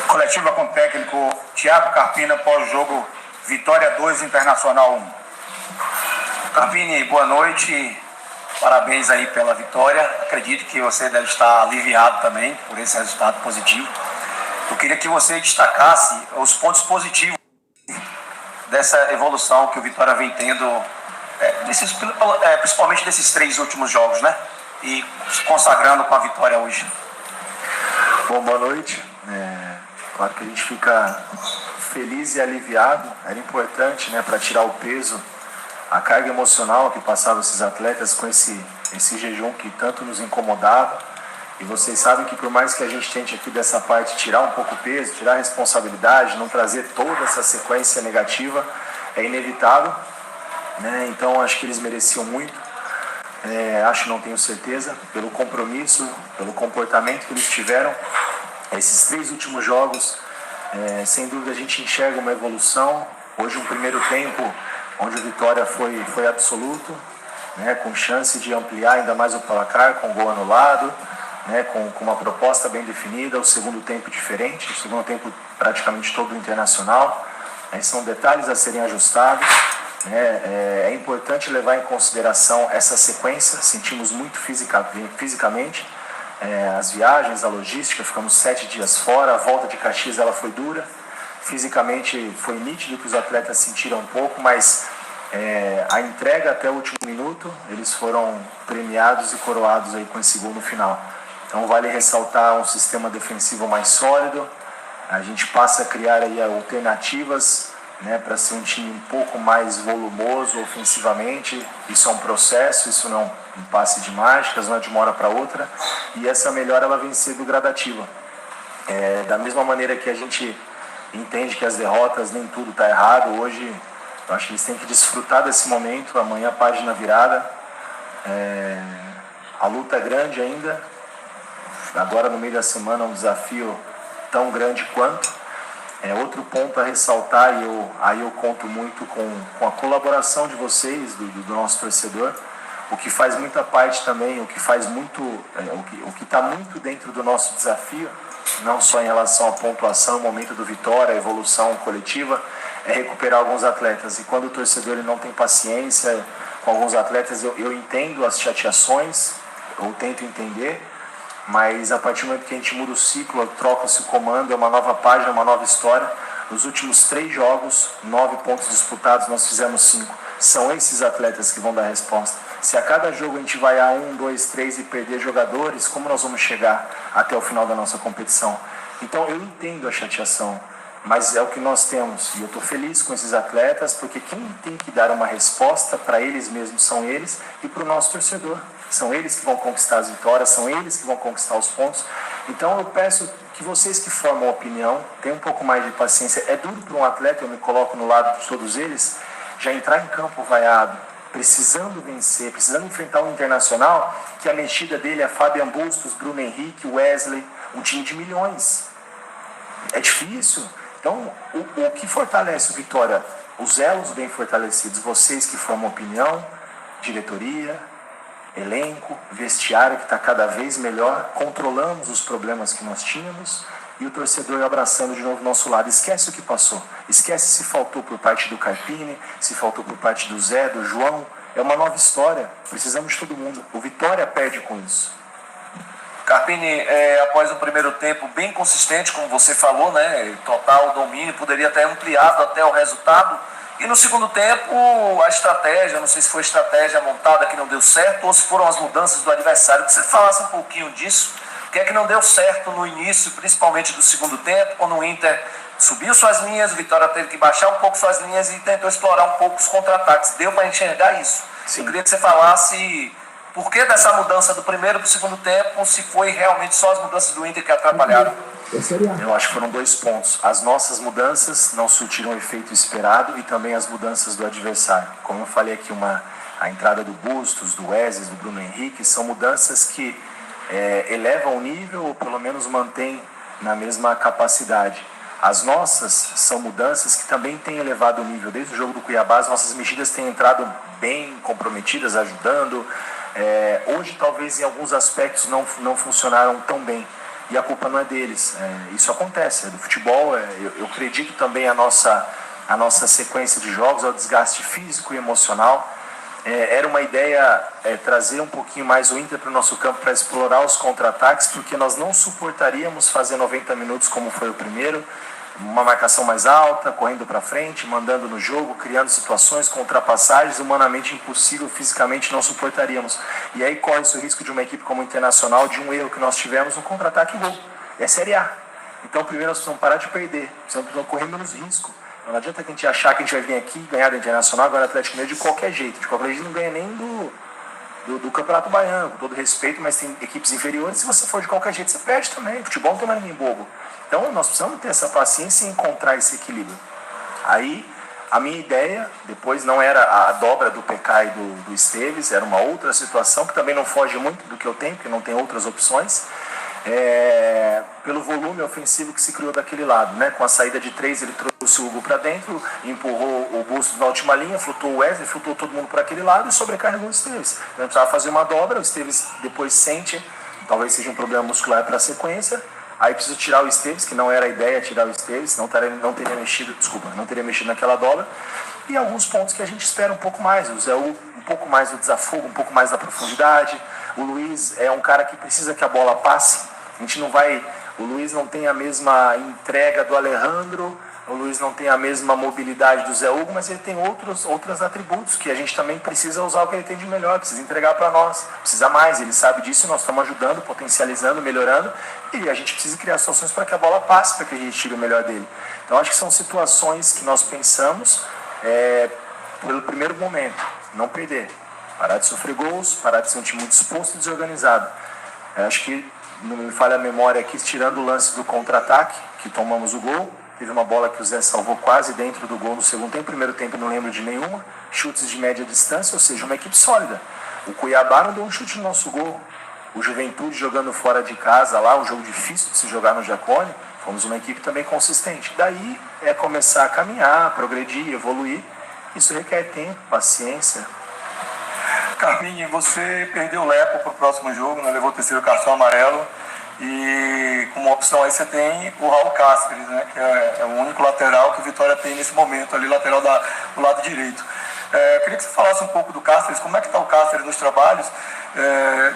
Coletiva com o técnico Thiago Carpini pós-jogo Vitória 2, Internacional 1. Carpini, boa noite, parabéns aí pela vitória. Acredito que você deve estar aliviado também por esse resultado positivo. Eu queria que você destacasse os pontos positivos dessa evolução que o Vitória vem tendo, principalmente desses 3 últimos jogos, né? E se consagrando com a vitória hoje. Bom, boa noite. Claro que a gente fica feliz e aliviado. Era importante, né, para tirar o peso, a carga emocional que passavam esses atletas com esse jejum que tanto nos incomodava. E vocês sabem que por mais que a gente tente aqui dessa parte tirar um pouco o peso, tirar a responsabilidade, não trazer toda essa sequência negativa, é inevitável, né? Então acho que eles mereciam muito. Acho, não tenho certeza, pelo compromisso, pelo comportamento que eles tiveram. Esses 3 últimos jogos, sem dúvida a gente enxerga uma evolução. Hoje um primeiro tempo onde o Vitória foi absoluto, né, com chance de ampliar ainda mais o placar, com gol anulado, né, com uma proposta bem definida. O segundo tempo diferente, o segundo tempo praticamente todo Internacional. São detalhes a serem ajustados. É importante levar em consideração essa sequência. Sentimos muito fisicamente. As viagens, a logística, ficamos 7 dias fora, a volta de Caxias ela foi dura, fisicamente foi nítido que os atletas sentiram um pouco, mas a entrega até o último minuto, eles foram premiados e coroados aí com esse gol no final. Então vale ressaltar um sistema defensivo mais sólido, a gente passa a criar aí alternativas, né, para ser um time um pouco mais volumoso ofensivamente. Isso é um processo, isso não é um passe de mágicas, não é de uma hora para outra, e essa melhora ela vem sendo gradativa. Da mesma maneira que a gente entende que as derrotas, nem tudo está errado, hoje eu acho que eles têm que desfrutar desse momento. Amanhã página virada, a luta é grande ainda, agora no meio da semana um desafio tão grande quanto. Outro ponto a ressaltar, e aí eu conto muito com a colaboração de vocês, do nosso torcedor, o que faz muita parte também, o que faz muito, o que está muito dentro do nosso desafio, não só em relação à pontuação, o momento do Vitória, a evolução coletiva, é recuperar alguns atletas. E quando o torcedor ele não tem paciência com alguns atletas, eu entendo as chateações, eu tento entender, mas a partir do momento que a gente muda o ciclo, troca-se o comando, é uma nova página, uma nova história. Nos últimos 3 jogos, 9 pontos disputados, nós fizemos 5. São esses atletas que vão dar a resposta. Se a cada jogo a gente vai a 1, 2, 3 e perder jogadores, como nós vamos chegar até o final da nossa competição? Então eu entendo a chateação, mas é o que nós temos. E eu estou feliz com esses atletas, porque quem tem que dar uma resposta para eles mesmos são eles e para o nosso torcedor. São eles que vão conquistar as vitórias, são eles que vão conquistar os pontos. Então eu peço que vocês que formam opinião tenham um pouco mais de paciência. É duro para um atleta, eu me coloco no lado de todos eles, já entrar em campo vaiado, precisando vencer, precisando enfrentar um Internacional, que a mexida dele é Fabian Bustos, Bruno Henrique, Wesley, um time de milhões. É difícil. Então o que fortalece o Vitória? Os elos bem fortalecidos, vocês que formam opinião, diretoria, elenco, vestiário que está cada vez melhor, controlamos os problemas que nós tínhamos e o torcedor abraçando de novo o nosso lado. Esquece o que passou, esquece se faltou por parte do Carpini, se faltou por parte do Zé, do João. É uma nova história, precisamos de todo mundo. O Vitória perde com isso. Carpini, após o primeiro tempo bem consistente, como você falou, né, total domínio, poderia ter ampliado até o resultado. E no segundo tempo, a estratégia, não sei se foi a estratégia montada que não deu certo ou se foram as mudanças do adversário. Que você falasse um pouquinho disso. O que é que não deu certo no início, principalmente do segundo tempo, quando o Inter subiu suas linhas, o Vitória teve que baixar um pouco suas linhas e tentou explorar um pouco os contra-ataques. Deu para enxergar isso. Sim. Eu queria que você falasse por que dessa mudança do primeiro para o segundo tempo, se foi realmente só as mudanças do Inter que atrapalharam. Eu acho que foram 2 pontos. As nossas mudanças não surtiram o efeito esperado e também as mudanças do adversário. Como eu falei aqui, a entrada do Bustos, do Wesley, do Bruno Henrique, são mudanças que elevam o nível ou pelo menos mantêm na mesma capacidade. As nossas são mudanças que também têm elevado o nível. Desde o jogo do Cuiabá, as nossas mexidas têm entrado bem comprometidas, ajudando. Hoje talvez em alguns aspectos não funcionaram tão bem. e a culpa não é deles. Isso acontece, é do futebol. Eu acredito também a nossa sequência de jogos, ao desgaste físico e emocional. Era uma ideia trazer um pouquinho mais o Inter para o nosso campo para explorar os contra-ataques, porque nós não suportaríamos fazer 90 minutos como foi o primeiro, uma marcação mais alta, correndo para frente, mandando no jogo, criando situações com ultrapassagens, humanamente impossível, fisicamente não suportaríamos. E aí corre-se o risco de uma equipe como o Internacional, de um erro que nós tivemos, um contra-ataque e gol. É Série A. Então primeiro nós precisamos parar de perder, precisamos correr menos risco. Não adianta que a gente achar que a gente vai vir aqui ganhar do Internacional, agora o Atlético Mineiro de qualquer jeito. De qualquer jeito não ganha nem do Campeonato Baiano, com todo respeito, mas tem equipes inferiores. Se você for de qualquer jeito, você perde também. Futebol não tem mais ninguém bobo. Então nós precisamos ter essa paciência e encontrar esse equilíbrio. Aí a minha ideia, depois não era a dobra do PK e do Esteves, era uma outra situação que também não foge muito do que eu tenho, porque não tem outras opções. Pelo volume ofensivo que se criou daquele lado, né? Com a saída de 3 ele trouxe o Hugo para dentro, empurrou o Bustos na última linha, flutuou o Wesley, flutuou todo mundo para aquele lado e sobrecarregou o Esteves. Então precisava fazer uma dobra, o Esteves depois sente, talvez seja um problema muscular para a sequência, aí preciso tirar o Esteves, que não era a ideia tirar o Esteves, não teria mexido naquela dobra, e alguns pontos que a gente espera um pouco mais, o Zé Hugo um pouco mais do desafogo, um pouco mais da profundidade, o Luiz é um cara que precisa que a bola passe. A gente não vai... O Luiz não tem a mesma entrega do Alejandro, o Luiz não tem a mesma mobilidade do Zé Hugo, mas ele tem outros atributos que a gente também precisa usar o que ele tem de melhor, precisa entregar para nós, precisa mais, ele sabe disso, nós estamos ajudando, potencializando, melhorando, e a gente precisa criar situações para que a bola passe, para que a gente tire o melhor dele. Então acho que são situações que nós pensamos pelo primeiro momento, não perder, parar de sofrer gols, parar de ser um time muito exposto e desorganizado. Acho que não me falha a memória aqui, tirando o lance do contra-ataque, que tomamos o gol, teve uma bola que o Zé salvou quase dentro do gol no segundo tempo, primeiro tempo não lembro de nenhuma, chutes de média distância, ou seja, uma equipe sólida. O Cuiabá não deu um chute no nosso gol, o Juventude jogando fora de casa lá, um jogo difícil de se jogar no Jacone, fomos uma equipe também consistente. Daí é começar a caminhar, progredir, evoluir, isso requer tempo, paciência. Carpini, você perdeu o Lepo para o próximo jogo, né? Levou o terceiro cartão amarelo e como opção aí você tem o Raul Cáceres, né? Que é o único lateral que o Vitória tem nesse momento, ali lateral do lado direito. Queria que você falasse um pouco do Cáceres, como é que está o Cáceres nos trabalhos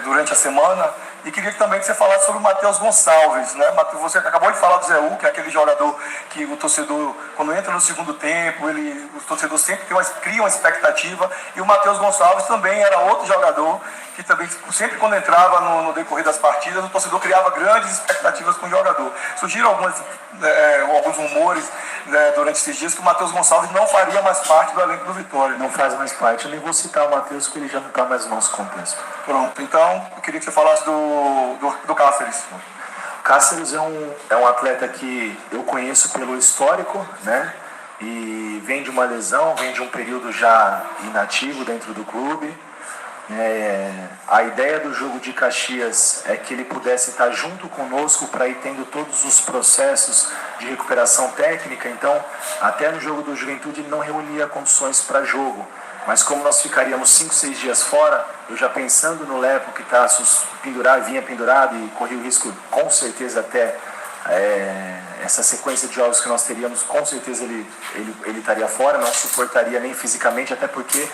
durante a semana, e queria também que você falasse sobre o Matheus Gonçalves, né? Você acabou de falar do Zé U, que é aquele jogador que o torcedor, quando entra no segundo tempo, o torcedor sempre cria uma expectativa, e o Matheus Gonçalves também era outro jogador que também, sempre quando entrava no decorrer das partidas, o torcedor criava grandes expectativas com o jogador. Surgiram alguns rumores, né, durante esses dias que o Matheus Gonçalves não faria mais parte do elenco do Vitória. Não faz mais parte, eu nem vou citar o Matheus, porque ele já não está mais no nosso contexto. Pronto, então eu queria que você falasse do Cáceres. Cáceres é um atleta que eu conheço pelo histórico, né? E vem de uma lesão, vem de um período já inativo dentro do clube. A ideia do jogo de Caxias é que ele pudesse estar junto conosco para ir tendo todos os processos de recuperação técnica. Então, até no jogo do Juventude ele não reunia condições para jogo. Mas como nós ficaríamos 5, 6 dias fora, eu já pensando no Lepo que vinha pendurado e corria o risco, com certeza até essa sequência de jogos que nós teríamos, com certeza ele estaria fora, não suportaria nem fisicamente, até porque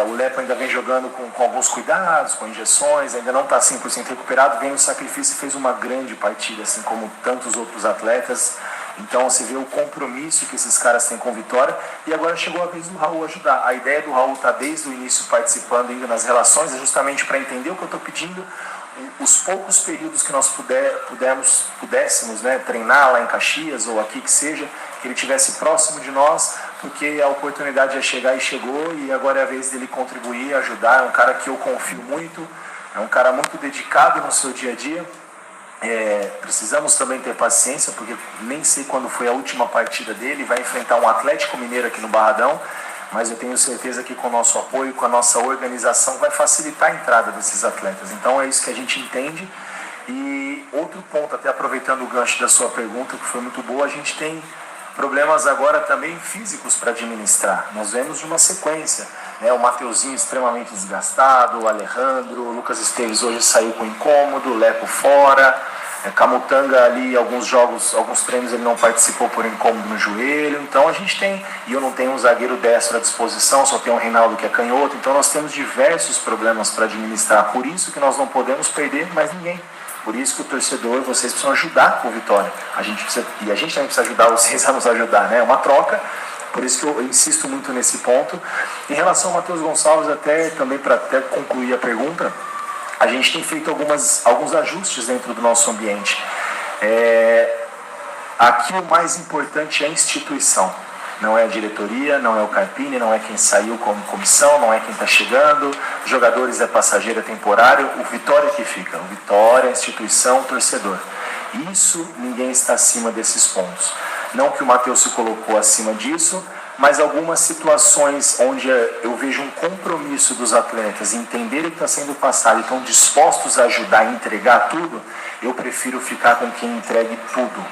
o Lepo ainda vem jogando com alguns cuidados, com injeções, ainda não está 100% recuperado, vem no sacrifício e fez uma grande partida, assim como tantos outros atletas. Então você vê o compromisso que esses caras têm com Vitória, e agora chegou a vez do Raul ajudar. A ideia do Raul está desde o início participando, indo nas relações, é justamente para entender o que eu estou pedindo, os poucos períodos que nós pudéssemos, né, treinar lá em Caxias ou aqui que seja, que ele estivesse próximo de nós, porque a oportunidade ia chegar e chegou, e agora é a vez dele contribuir, ajudar. É um cara que eu confio muito, é um cara muito dedicado no seu dia a dia. Precisamos também ter paciência, porque nem sei quando foi a última partida dele, vai enfrentar um Atlético Mineiro aqui no Barradão, mas eu tenho certeza que com o nosso apoio, com a nossa organização, vai facilitar a entrada desses atletas. Então é isso que a gente entende. E outro ponto, até aproveitando o gancho da sua pergunta, que foi muito boa, a gente tem problemas agora também físicos para administrar. Nós vemos de uma sequência, né? O Mateuzinho extremamente desgastado, o Alejandro, o Lucas Esteves hoje saiu com incômodo, o Lepo fora. Camutanga ali, alguns jogos, alguns treinos ele não participou por incômodo no joelho, então a gente tem, e eu não tenho um zagueiro destro à disposição, só tenho o Reinaldo que é canhoto, então nós temos diversos problemas para administrar, por isso que nós não podemos perder mais ninguém. Por isso que o torcedor, vocês precisam ajudar o Vitória. A gente precisa, e a gente também precisa ajudar vocês a nos ajudar, né? É uma troca, por isso que eu insisto muito nesse ponto. Em relação ao Matheus Gonçalves, também para concluir a pergunta, a gente tem feito alguns ajustes dentro do nosso ambiente. Aqui o mais importante é a instituição. Não é a diretoria, não é o Carpini, não é quem saiu como comissão, não é quem está chegando. Jogadores é passageiro, é temporário. O Vitória que fica. O Vitória, a instituição, o torcedor. Isso, ninguém está acima desses pontos. Não que o Matheus se colocou acima disso, mas algumas situações onde eu vejo um compromisso dos atletas, entenderem o que está sendo passado e estão dispostos a ajudar e entregar tudo, eu prefiro ficar com quem entregue tudo.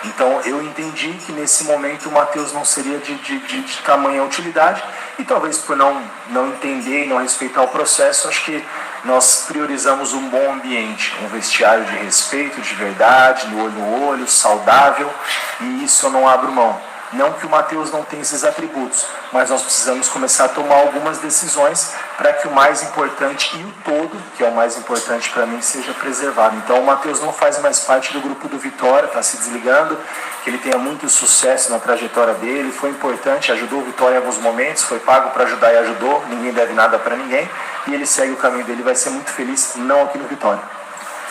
Então eu entendi que nesse momento o Matheus não seria de tamanha utilidade e talvez por não entender e não respeitar o processo, acho que nós priorizamos um bom ambiente, um vestiário de respeito, de verdade, no olho, saudável, e isso eu não abro mão. Não que o Matheus não tenha esses atributos, mas nós precisamos começar a tomar algumas decisões para que o mais importante e o todo, que é o mais importante para mim, seja preservado. Então o Matheus não faz mais parte do grupo do Vitória, está se desligando, que ele tenha muito sucesso na trajetória dele, foi importante, ajudou o Vitória em alguns momentos, foi pago para ajudar e ajudou, ninguém deve nada para ninguém, e ele segue o caminho dele, vai ser muito feliz, não aqui no Vitória.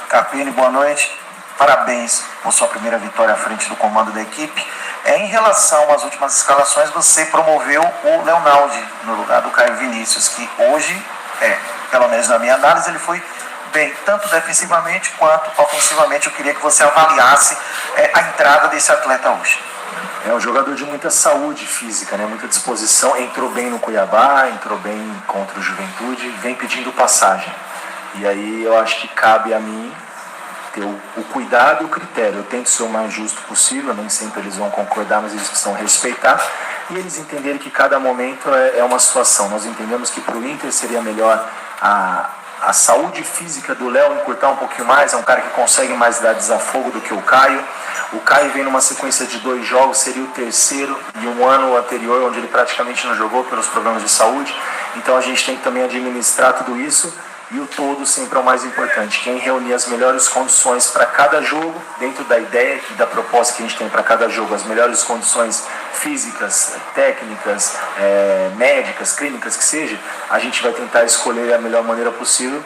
Carpini, boa noite, parabéns por sua primeira vitória à frente do comando da equipe. Em relação às últimas escalações, você promoveu o Leonaldi no lugar do Caio Vinícius, que hoje, pelo menos na minha análise, ele foi bem, tanto defensivamente quanto ofensivamente. Eu queria que você avaliasse a entrada desse atleta hoje. É um jogador de muita saúde física, né? Muita disposição, entrou bem no Cuiabá, entrou bem contra o Juventude, vem pedindo passagem. E aí eu acho que cabe a mim ter o cuidado e o critério. Eu tento ser o mais justo possível, nem sempre eles vão concordar, mas eles precisam respeitar e eles entenderem que cada momento é uma situação. Nós entendemos que para o Inter seria melhor a saúde física do Léo encurtar um pouquinho mais, é um cara que consegue mais dar desafogo do que o Caio. O Caio vem numa sequência de 2 jogos, seria o terceiro, e um ano anterior onde ele praticamente não jogou pelos problemas de saúde. Então a gente tem que também administrar tudo isso. E o todo sempre é o mais importante. Quem reunir as melhores condições para cada jogo, dentro da ideia e da proposta que a gente tem para cada jogo, as melhores condições físicas, técnicas, médicas, clínicas, que seja, a gente vai tentar escolher a melhor maneira possível.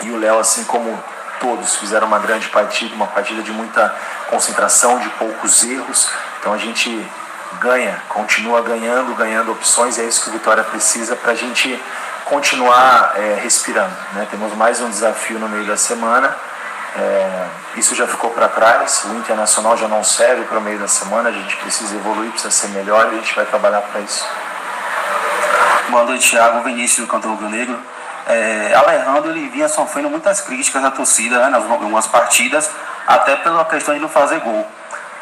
E o Léo, assim como todos, fizeram uma grande partida, uma partida de muita concentração, de poucos erros. Então a gente continua ganhando opções, e é isso que o Vitória precisa para a gente continuar respirando, né? Temos mais um desafio no meio da semana, isso já ficou para trás, o Internacional já não serve para o meio da semana, a gente precisa evoluir, precisa ser melhor e a gente vai trabalhar para isso. Boa noite, Thiago. Vinícius do Canto Rubro Negro. Alejandro, ele vinha sofrendo muitas críticas da torcida, né, nas algumas partidas, até pela questão de não fazer gol.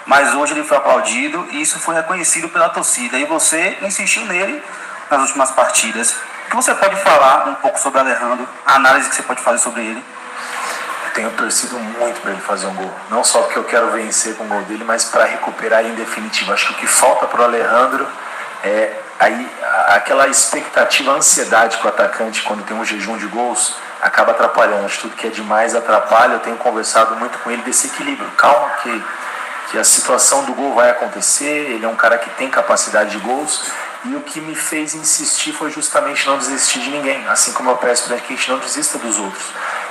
Mas hoje ele foi aplaudido e isso foi reconhecido pela torcida, e você insistiu nele nas últimas partidas. O que você pode falar um pouco sobre o Alejandro, a análise que você pode fazer sobre ele? Eu tenho torcido muito para ele fazer um gol, não só porque eu quero vencer com o gol dele, mas para recuperar em definitivo. Acho que o que falta para o Alejandro é aquela expectativa, a ansiedade que o atacante, quando tem um jejum de gols, acaba atrapalhando. Acho que tudo que é demais atrapalha. Eu tenho conversado muito com ele desse equilíbrio. Calma que a situação do gol vai acontecer, ele é um cara que tem capacidade de gols. E o que me fez insistir foi justamente não desistir de ninguém, assim como eu peço para que a gente não desista dos outros.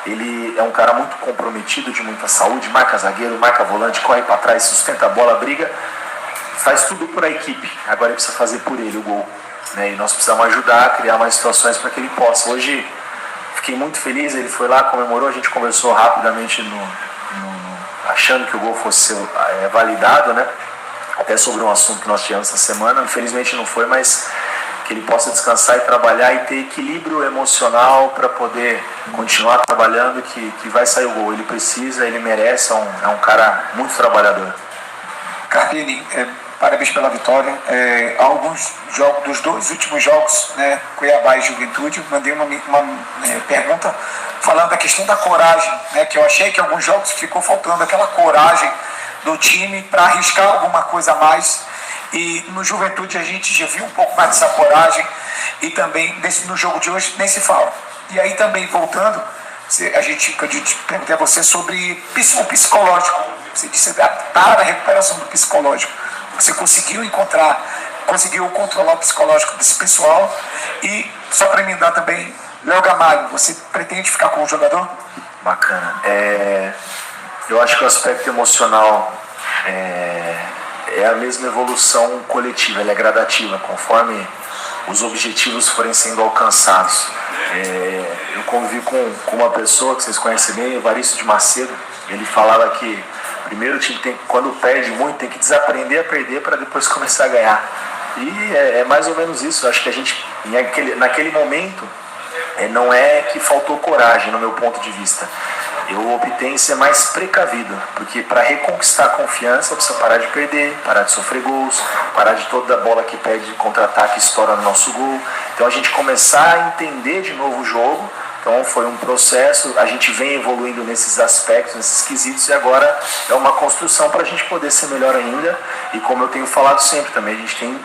Ele é um cara muito comprometido, de muita saúde, marca zagueiro, marca volante, corre para trás, sustenta a bola, briga, faz tudo por a equipe. Agora ele precisa fazer por ele o gol, né? E nós precisamos ajudar a criar mais situações para que ele possa. Hoje fiquei muito feliz, ele foi lá, comemorou, a gente conversou rapidamente achando que o gol fosse ser validado, né? Até sobre um assunto que nós tivemos essa semana, infelizmente não foi, mas que ele possa descansar e trabalhar e ter equilíbrio emocional para poder continuar trabalhando, que vai sair o gol. Ele precisa, ele merece, é um cara muito trabalhador. Carpini, parabéns pela vitória. Alguns jogos, dos 2 últimos jogos, né, Cuiabá e Juventude, mandei uma pergunta falando da questão da coragem, né, que eu achei que em alguns jogos ficou faltando aquela coragem do time para arriscar alguma coisa a mais. E no Juventude a gente já viu um pouco mais dessa coragem, e também no jogo de hoje nem se fala. E aí também voltando, eu perguntei a você sobre o psicológico. Você disse que está na recuperação do psicológico. Você conseguiu controlar o psicológico desse pessoal. E só para emendar também, Léo Gamalho, você pretende ficar com o jogador? Bacana. Eu acho que o aspecto emocional é a mesma evolução coletiva, ela é gradativa, conforme os objetivos forem sendo alcançados. Eu convivi com uma pessoa que vocês conhecem bem, Evaristo de Macedo. Ele falava que primeiro o time quando perde muito, tem que desaprender a perder para depois começar a ganhar. E é mais ou menos isso. Eu acho que a gente, naquele momento, não é que faltou coragem, no meu ponto de vista. Eu optei em ser mais precavido, porque para reconquistar a confiança precisa parar de perder, parar de sofrer gols, parar de toda a bola que pede contra-ataque estoura no nosso gol. Então a gente começar a entender de novo o jogo. Então foi um processo, a gente vem evoluindo nesses aspectos, nesses quesitos, e agora é uma construção para a gente poder ser melhor ainda. E como eu tenho falado sempre também, a gente tem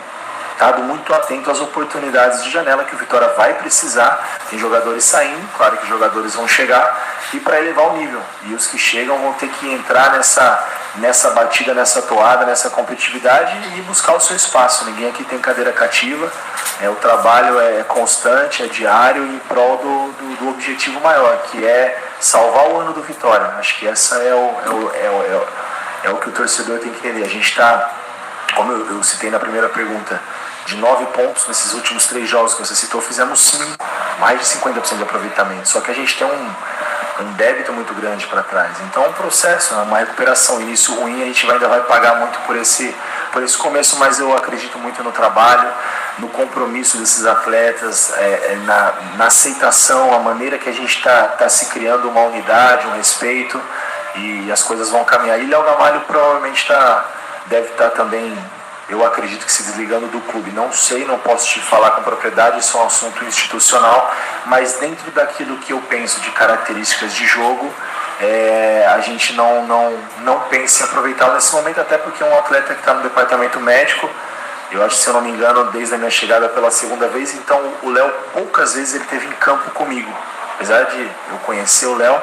estado muito atento às oportunidades de janela que o Vitória vai precisar. Tem jogadores saindo, claro que jogadores vão chegar, e para elevar o nível. E os que chegam vão ter que entrar nessa batida, nessa toada, nessa competitividade e buscar o seu espaço. Ninguém aqui tem cadeira cativa. O trabalho é constante, é diário, em prol do objetivo maior, que é salvar o ano do Vitória. Acho que essa é o que o torcedor tem que entender. A gente está, como eu citei na primeira pergunta, de 9 pontos nesses últimos 3 jogos que você citou, fizemos 5, mais de 50% de aproveitamento. Só que a gente tem um débito muito grande para trás. Então é um processo, uma recuperação. Início ruim, a gente ainda vai pagar muito por esse começo, mas eu acredito muito no trabalho, no compromisso desses atletas, na aceitação, a maneira que a gente está se criando uma unidade, um respeito, e as coisas vão caminhar. E Léo Gamalho provavelmente deve estar também, eu acredito que se desligando do clube. Não sei, não posso te falar com propriedade, isso é um assunto institucional, mas dentro daquilo que eu penso de características de jogo, a gente não pensa em aproveitá-lo nesse momento, até porque é um atleta que está no departamento médico. Eu acho, se eu não me engano, desde a minha chegada pela segunda vez, então o Léo poucas vezes ele esteve em campo comigo, apesar de eu conhecer o Léo,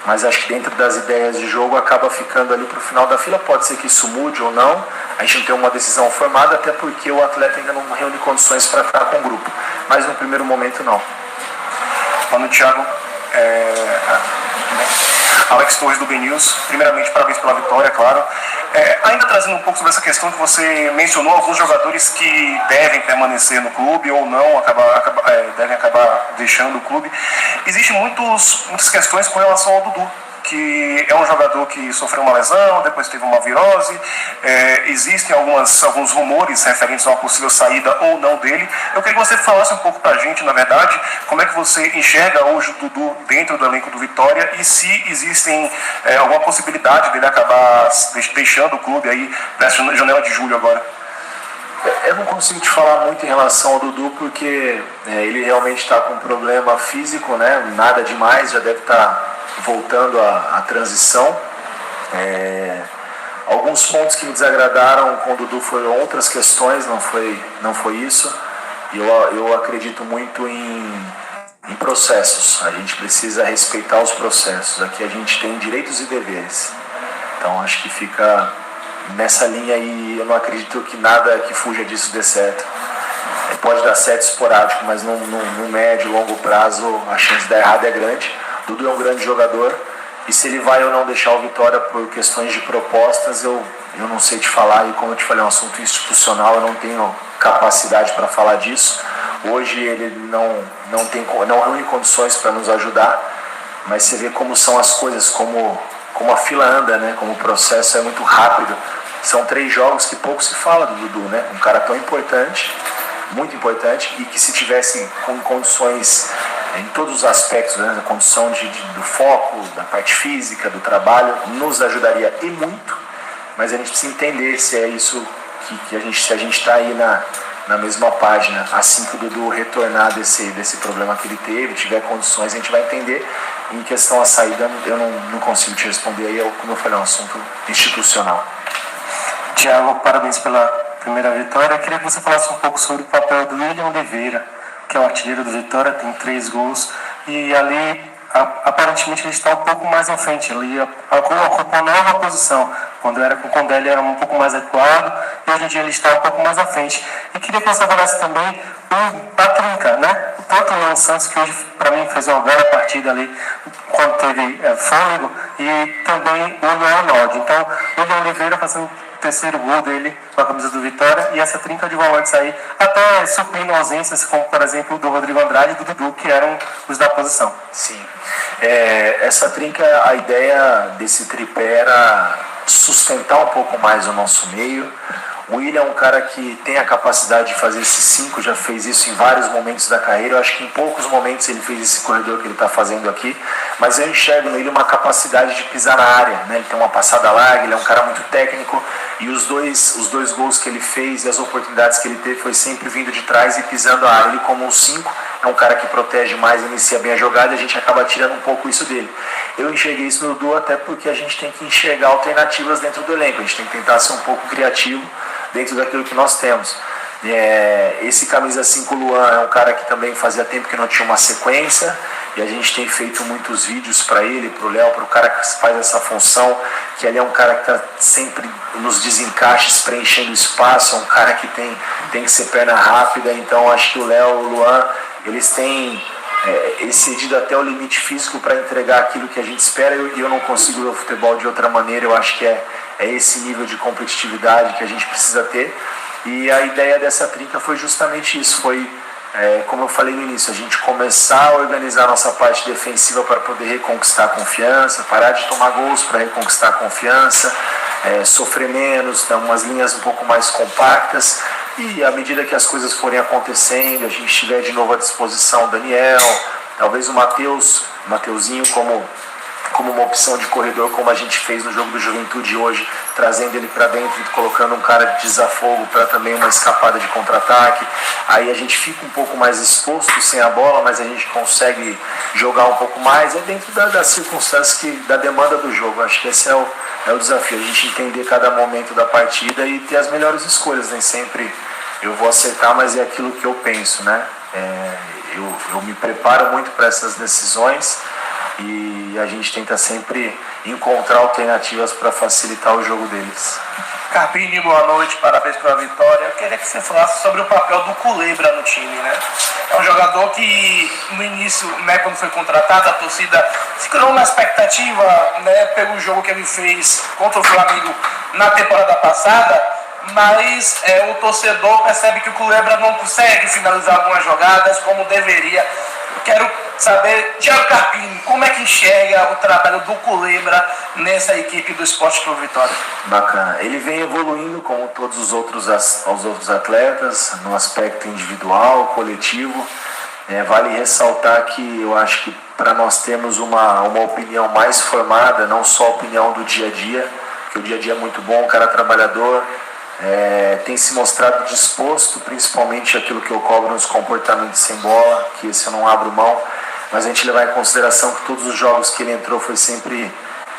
mas acho que dentro das ideias de jogo acaba ficando ali para o final da fila. Pode ser que isso mude ou não, a gente não tem uma decisão formada, até porque o atleta ainda não reúne condições para estar com o grupo, mas no primeiro momento não. Mano, Thiago, Alex Torres do BNews, primeiramente parabéns pela vitória, claro. Ainda trazendo um pouco sobre essa questão que você mencionou, alguns jogadores que devem permanecer no clube ou não, devem acabar deixando o clube. Existem muitas questões com relação ao Dudu, que é um jogador que sofreu uma lesão, depois teve uma virose. Existem alguns rumores referentes a uma possível saída ou não dele. Eu queria que você falasse um pouco pra gente, na verdade, como é que você enxerga hoje o Dudu dentro do elenco do Vitória, e se existem alguma possibilidade dele acabar deixando o clube aí nessa janela de julho agora. Eu não consigo te falar muito em relação ao Dudu, porque ele realmente está com um problema físico, né? Nada demais, já deve estar voltando à transição. Alguns pontos que me desagradaram com o Dudu foram outras questões, não foi isso. E eu acredito muito em processos. A gente precisa respeitar os processos. Aqui a gente tem direitos e deveres. Então acho que fica nessa linha aí. Eu não acredito que nada que fuja disso dê certo. Pode dar certo esporádico, mas no médio e longo prazo a chance de dar errado é grande. Dudu é um grande jogador, e se ele vai ou não deixar o Vitória por questões de propostas, eu não sei te falar. E como eu te falei, é um assunto institucional, eu não tenho capacidade para falar disso. Hoje ele não reúne condições para nos ajudar, mas você vê como são as coisas, como a fila anda, né? Como o processo é muito rápido. São 3 jogos que pouco se fala do Dudu, né? Um cara tão importante, muito importante, e que se tivesse com condições em todos os aspectos, né, a condição do foco, da parte física, do trabalho, nos ajudaria e muito. mas a gente precisa entender se é isso se a gente está aí na mesma página. Assim que o Dudu retornar desse problema que ele teve, tiver condições, a gente vai entender. Em questão à saída, eu não consigo te responder, aí como eu falei, é um assunto institucional. Thiago, parabéns pela primeira vitória. Eu queria que você falasse um pouco sobre o papel do William Oliveira, que é o artilheiro do Vitória, tem 3 gols, e ali aparentemente ele está um pouco mais à frente, ele ocupou uma nova posição. Quando era com o Condé ele era um pouco mais adequado, e hoje em dia ele está um pouco mais à frente. E queria que você falasse também a trinca, né? Tanto o Leão Santos, que hoje para mim fez uma bela partida ali, quando teve fôlego, e também o Leão Nod. Então, o William Oliveira fazendo o terceiro gol dele com a camisa do Vitória, e essa trinca de volantes aí, até suprindo ausências, como por exemplo do Rodrigo Andrade e do Dudu, que eram os da posição. Sim. Essa trinca, a ideia desse tripé era sustentar um pouco mais o nosso meio. O William é um cara que tem a capacidade de fazer esses 5, já fez isso em vários momentos da carreira. Eu acho que em poucos momentos ele fez esse corredor que ele está fazendo aqui, mas eu enxergo nele uma capacidade de pisar na área, né? Ele tem uma passada larga, ele é um cara muito técnico, e os dois gols que ele fez e as oportunidades que ele teve foi sempre vindo de trás e pisando a área. Ele, como um 5, é um cara que protege mais, inicia bem a jogada, e a gente acaba tirando um pouco isso dele. Eu enxerguei isso no Dudu até porque a gente tem que enxergar alternativas dentro do elenco, a gente tem que tentar ser um pouco criativo dentro daquilo que nós temos. Esse camisa 5 Luan é um cara que também fazia tempo que não tinha uma sequência, e a gente tem feito muitos vídeos para ele, para o Léo, para o cara que faz essa função, que ele é um cara que está sempre nos desencaixes, preenchendo espaço, é um cara que tem que ser perna rápida. Então acho que o Léo e o Luan, eles têm excedido até o limite físico para entregar aquilo que a gente espera, e eu não consigo ver o futebol de outra maneira. Eu acho que é esse nível de competitividade que a gente precisa ter, e a ideia dessa trinca foi justamente isso, foi, como eu falei no início, a gente começar a organizar a nossa parte defensiva para poder reconquistar a confiança, parar de tomar gols para reconquistar a confiança, sofrer menos, ter umas linhas um pouco mais compactas, e à medida que as coisas forem acontecendo, a gente estiver de novo à disposição, Daniel, talvez o Mateuzinho como uma opção de corredor, como a gente fez no jogo do Juventude hoje, trazendo ele para dentro e colocando um cara de desafogo para também uma escapada de contra-ataque. Aí a gente fica um pouco mais exposto sem a bola, mas a gente consegue jogar um pouco mais, dentro das circunstâncias, da demanda do jogo. Acho que esse é o desafio, a gente entender cada momento da partida e ter as melhores escolhas. Nem sempre eu vou acertar, mas é aquilo que eu penso, né? Eu me preparo muito para essas decisões, e a gente tenta sempre encontrar alternativas para facilitar o jogo deles. Carpini, boa noite, parabéns pela vitória. Eu queria que você falasse sobre o papel do Culebra no time, né? É um jogador que no início, né, quando foi contratado, a torcida se criou uma expectativa, né, pelo jogo que ele fez contra o Flamengo na temporada passada, mas o torcedor percebe que o Culebra não consegue finalizar algumas jogadas como deveria. Eu quero saber, Thiago Carpini, como é que enxerga o trabalho do Culebra nessa equipe do Esporte Clube Vitória? Bacana. Ele vem evoluindo como todos os outros atletas, no aspecto individual, coletivo. Vale ressaltar que eu acho que para nós termos uma opinião mais formada, não só a opinião do dia a dia, porque o dia a dia é muito bom, um cara trabalhador, tem se mostrado disposto, principalmente aquilo que eu cobro nos comportamentos sem bola, que esse eu não abro mão, mas a gente levar em consideração que todos os jogos que ele entrou foi sempre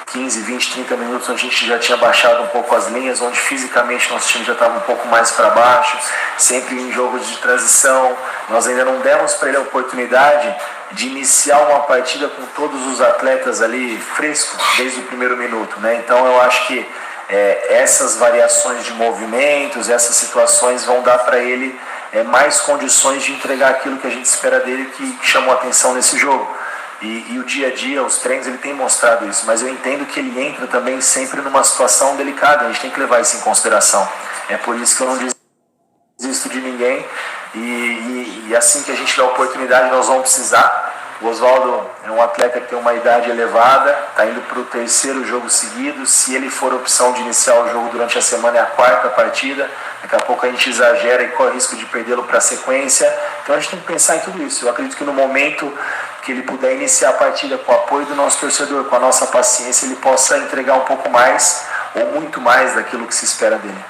15, 20, 30 minutos, onde a gente já tinha baixado um pouco as linhas, onde fisicamente nosso time já estava um pouco mais para baixo, sempre em jogos de transição. Nós ainda não demos para ele a oportunidade de iniciar uma partida com todos os atletas ali frescos desde o primeiro minuto, né? Então eu acho que essas variações de movimentos, essas situações vão dar para ele mais condições de entregar aquilo que a gente espera dele, que chamou a atenção nesse jogo. E o dia a dia, os treinos, ele tem mostrado isso, mas eu entendo que ele entra também sempre numa situação delicada, a gente tem que levar isso em consideração. É por isso que eu não desisto de ninguém, e assim que a gente dá a oportunidade, nós vamos precisar. O Oswaldo é um atleta que tem uma idade elevada, está indo para o 3º jogo seguido. Se ele for opção de iniciar o jogo durante a semana, é a 4ª partida. Daqui a pouco a gente exagera e corre risco de perdê-lo para a sequência. Então a gente tem que pensar em tudo isso. Eu acredito que no momento que ele puder iniciar a partida com o apoio do nosso torcedor, com a nossa paciência, ele possa entregar um pouco mais, ou muito mais daquilo que se espera dele.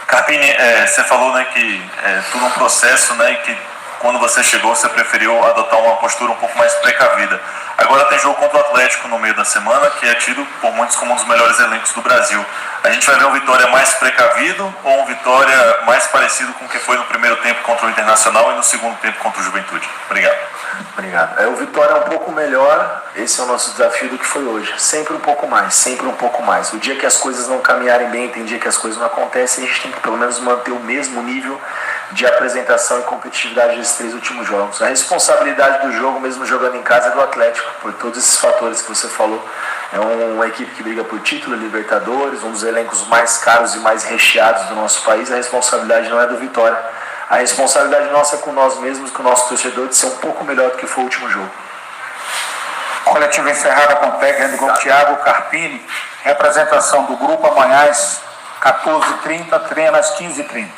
Carpini, você falou, né, que é tudo um processo, né, e que quando você chegou você preferiu adotar uma postura um pouco mais precavida. Agora tem jogo contra o Atlético no meio da semana, que é tido por muitos como um dos melhores elencos do Brasil. A gente vai ver um Vitória mais precavido ou um Vitória mais parecido com o que foi no primeiro tempo contra o Internacional e no segundo tempo contra o Juventude? Obrigado. Obrigado. O Vitória é um pouco melhor, esse é o nosso desafio do que foi hoje. Sempre um pouco mais, sempre um pouco mais. O dia que as coisas não caminharem bem, tem dia que as coisas não acontecem, a gente tem que pelo menos manter o mesmo nível de apresentação e competitividade desses 3 últimos jogos. A responsabilidade do jogo, mesmo jogando em casa, é do Atlético, por todos esses fatores que você falou. É uma equipe que briga por título, Libertadores, um dos elencos mais caros e mais recheados do nosso país. A responsabilidade não é do Vitória. A responsabilidade nossa é com nós mesmos, com o nosso torcedor, de ser um pouco melhor do que foi o último jogo. Coletiva encerrada com o técnico Thiago Carpini. Representação do grupo amanhã às 14h30, treino às 15h30.